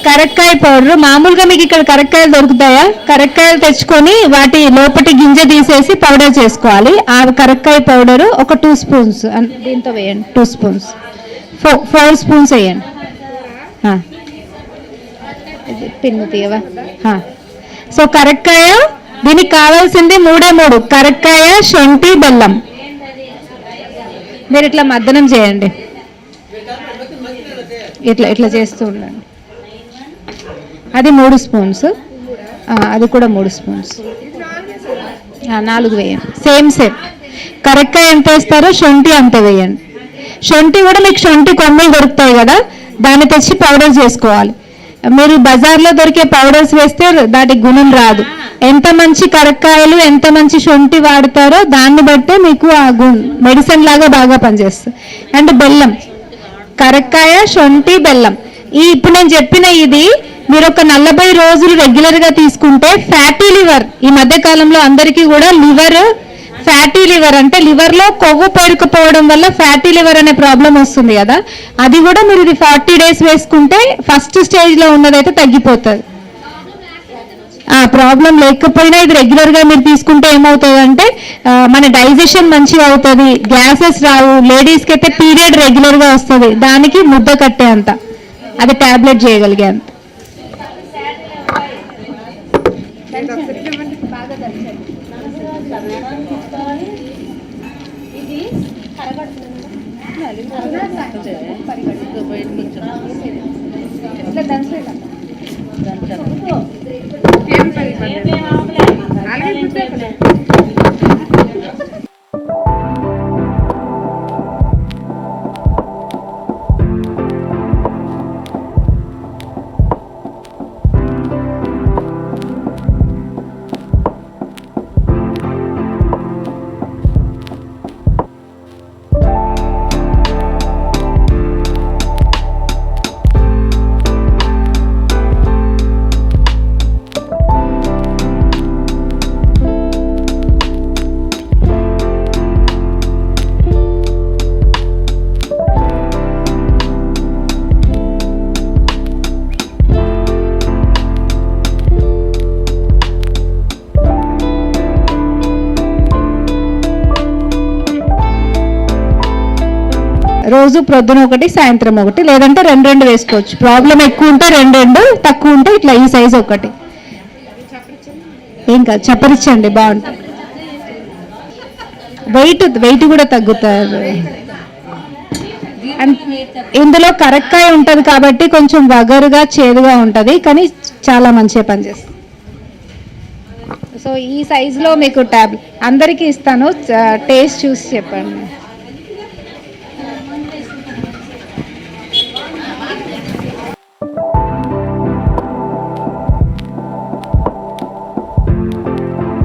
కరక్కాయ పౌడర్ మామూలుగా మీకు ఇక్కడ కరక్కాయలు దొరుకుతాయా? కరక్కాయలు తెచ్చుకొని వాటి లోపటి గింజ తీసేసి పౌడర్ చేసుకోవాలి. ఆ కరక్కాయ పౌడర్ ఒక 2 స్పూన్స్ దీంతో వేయండి. 2 స్పూన్స్ 4 స్పూన్స్ వేయండి. పిన్ను తీయవా? సో కరక్కాయ, దీనికి కావాల్సింది 3 కరక్కాయ, శొంఠి, బెల్లం. మీరు ఇట్లా మద్దనం చేయండి, ఇట్లా ఇట్లా చేస్తూ ఉండండి. అది 3 స్పూన్స్, అది కూడా 3 స్పూన్స్, 4 వేయండి. సేమ్ కరక్కాయ ఎంత వేస్తారో శొంఠి అంతే వేయండి. శొంఠి కూడా మీకు శొంఠి కొమ్మలు దొరుకుతాయి కదా, దాన్ని తెచ్చి పౌడర్ చేసుకోవాలి. మీరు బజార్లో దొరికే పౌడర్స్ వేస్తే దానికి గుణం రాదు. ఎంత మంచి కరక్కాయలు, ఎంత మంచి శొంఠి వాడతారో దాన్ని బట్టే మీకు ఆ మెడిసిన్ లాగా బాగా పనిచేస్తుంది. అండ్ బెల్లం, కరక్కాయ, శొంఠి, బెల్లం. ఇప్పుడు నేను చెప్పిన ఇది మీరు ఒక 40 రోజులు రెగ్యులర్గా తీసుకుంటే ఫ్యాటీ లివర్, ఈ మధ్య కాలంలో అందరికీ కూడా లివర్ ఫ్యాటీ లివర్ అంటే లివర్లో కొవ్వు పేరుకుపోవడం వల్ల ఫ్యాటీ లివర్ అనే ప్రాబ్లం వస్తుంది కదా, అది కూడా మీరు ఇది 40 days వేసుకుంటే ఫస్ట్ స్టేజ్లో ఉన్నదైతే తగ్గిపోతుంది. ఆ ప్రాబ్లం లేకపోయినా ఇది రెగ్యులర్గా మీరు తీసుకుంటే ఏమవుతుందంటే మన డైజెషన్ మంచిగా అవుతుంది, గ్యాసెస్ రావు. లేడీస్కి అయితే పీరియడ్ రెగ్యులర్గా వస్తుంది, దానికి ముద్ద కట్టే అంత, అది ట్యాబ్లెట్ చేయగలిగే అంత. రోజు ప్రొద్దున ఒకటి, సాయంత్రం ఒకటి, లేదంటే 2 వేసుకోవచ్చు. ప్రాబ్లం ఎక్కువ ఉంటే 2, తక్కువ ఉంటే ఇట్లా ఈ సైజు ఒకటి. ఏం కాదు, చప్పరిచ్చండి, బాగుంటుంది. వెయిట్ కూడా తగ్గుతారు. ఇందులో కరక్కాయ ఉంటుంది కాబట్టి కొంచెం వగరుగా, చేదుగా ఉంటుంది, కానీ చాలా మంచిగా పనిచేస్తుంది. సో ఈ సైజులో మీకు ట్యాబ్లెట్ అందరికీ ఇస్తాను, టేస్ట్ చూసి చెప్పండి.